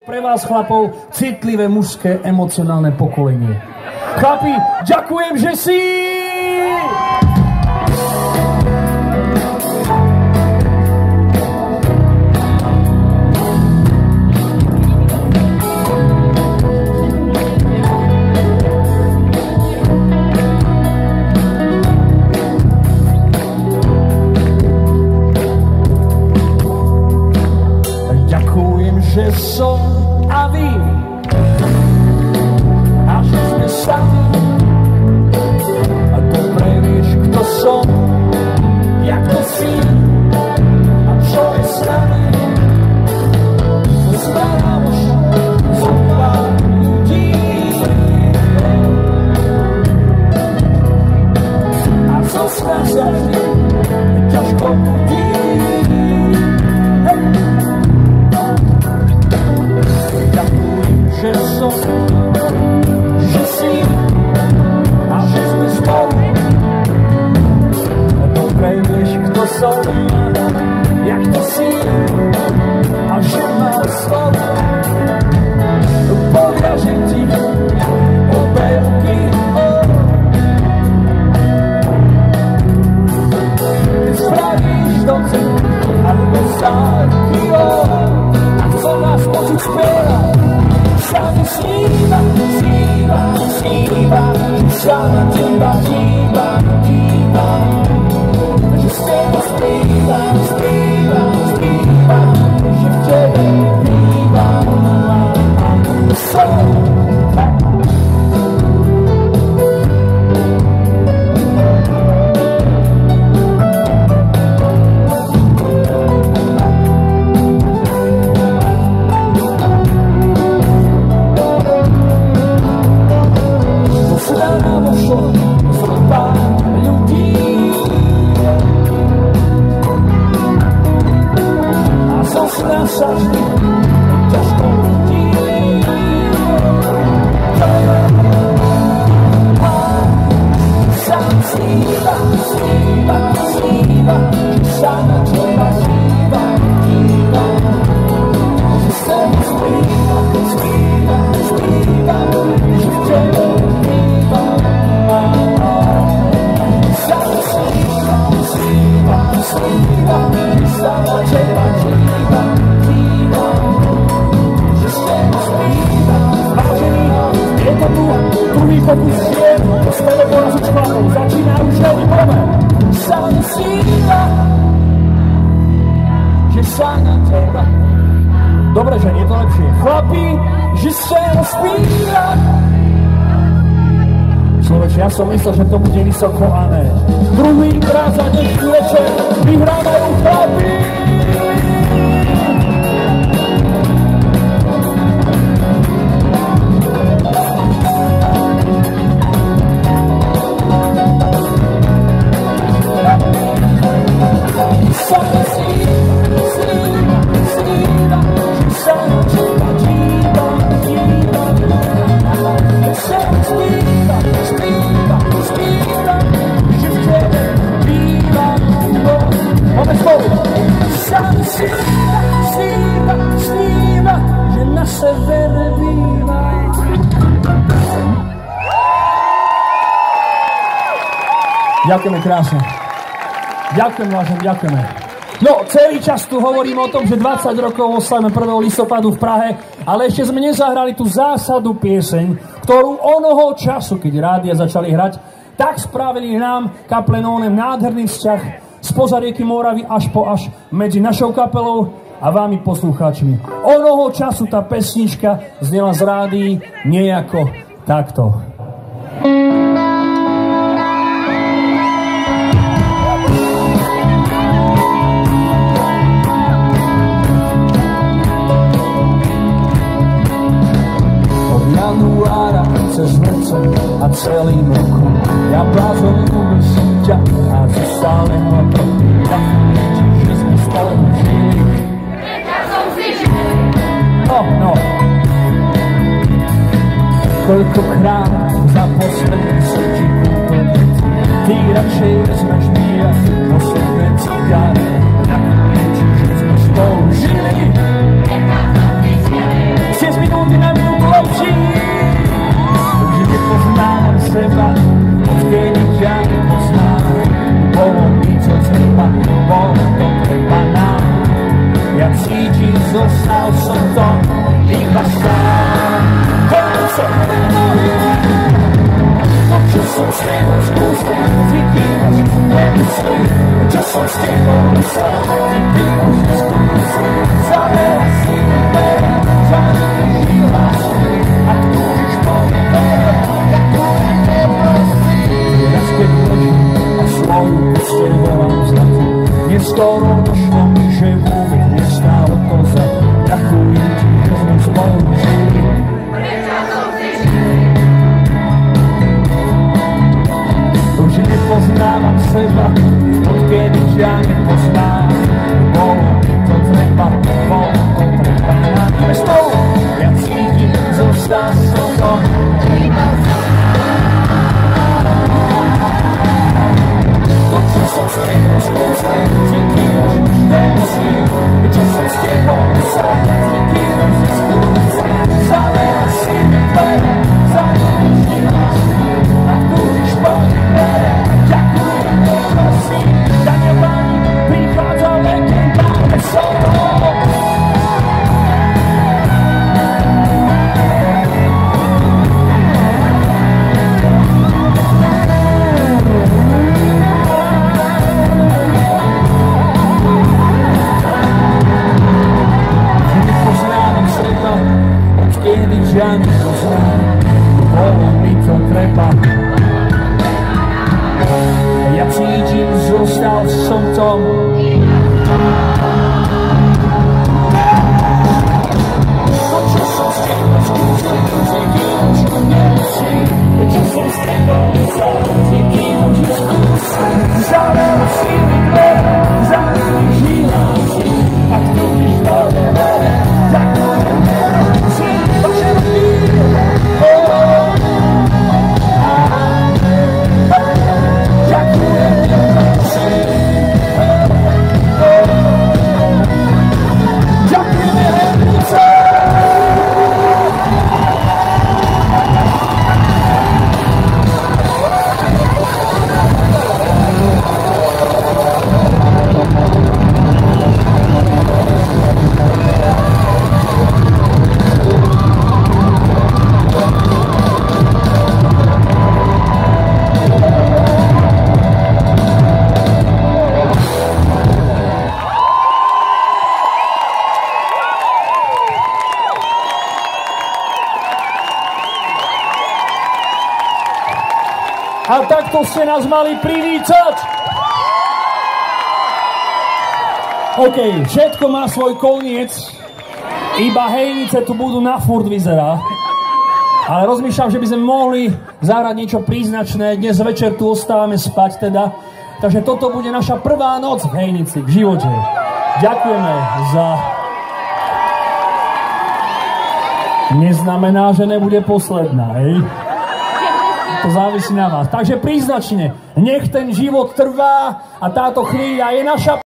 Pre vás, chlapov, citlivé mužské emocionálne pokolenie. Chlapi, ďakujem, že si! Ďakujem, že som a vy a že sme sami a dobre vieš, kto som, jak to si a čo je s nami. Starám som pár ľudí a zo sna sa vždy ťažko budí. Že som, že si a že sme spolu. Dobre vieš, kto som, jak to si a že mám slovo. Poviažem ti obe ruky. Ty spravíš dobře a bez záruky. A chcem vás počuť spievať. Sami sníva, sníva, sníva, sa na teba díva, díva, že z teba spíva, spíva, spíva, že v tebe býva, som. Dobre, že nie to lepšie. Chlapi, že sa rozpíra. Človeče, ja som myslel, že to bude vysoko, a ne. Druhýkrát za dnešný večer vyhrávajú chlapi. Sníva, že na severe býva. Ďakujeme krásne. Ďakujem, vážne, ďakujeme. No, celý čas tu hovorím o tom, že 20 rokov oslavíme 1. listopadu v Prahe, ale ešte sme nezahrali tú zásadnú pieseň, ktorú onoho času, keď rádia začali hrať, tak spravili nám Kaplenónem nádherný vzťah spoza rieky Moravy až medzi našou kapelou a vámi poslucháčmi. Onoho času tá pesnička znela z rádií nejako takto. Od januára cez mŕce a celým rokom ja blázon ľúbil som ťa a zostanem na to. Že sme spolu žili. No. Koľkokrát za posledný som ti kúpil veci. Ty radšej vezmeš míra posledné cigáre. Nakoniec, že sme spolu žili. som to iba sám. Koľko som čo som s tebou skúsil, cítim, nemyslím, čo som s tebou myslel, cítim, skúsil, zavela si dvere, zanúžila si, a túžiš po dvere, jak túži neprosí. Raz keď ležím a svoju posteľ volám znať, neskoro došlo mi, že vôbec nestálo to za takú inti, že sme spolu žili. Poznávam seba, odkedy ťa nepoznám. Bolo mi to treba, bolo to treba. Bez toho ja cítim, zostal som to. To, čo som s tebou skúsil, cítim, nemusím. Čo som s tebou myslel, cítim, že skúsil. Zavela si mi dvere, zanúžila si, a túžiš po dvere. Daňování prichádza legenda Veselého. Nepoznávam seba, odkedy ťa nepoznám. Bolo mi to treba. Ja cítim, zostal som tom. To, čo som s tebou skúsil, cítim, že nemusím. To, čo som s tebou myslel, cítim, že skúsil. Zavela si mi dvere, zanúžila si, a túžiš po dvere, tak to nemusím. To, čo robím, a takto ste nás mali privítať. OK, všetko má svoj koniec. Iba Hejnice tu budú na furt, vyzerá. Ale rozmýšľam, že by sme mohli zahrať niečo príznačné. Dnes večer tu ostávame spať teda. Takže toto bude naša prvá noc v Hejnici, v živote. Ďakujeme za... Neznamená, že nebude posledná, hej? To závisí na vás. Takže príznačne, nech ten život trvá a táto chvíľa je naša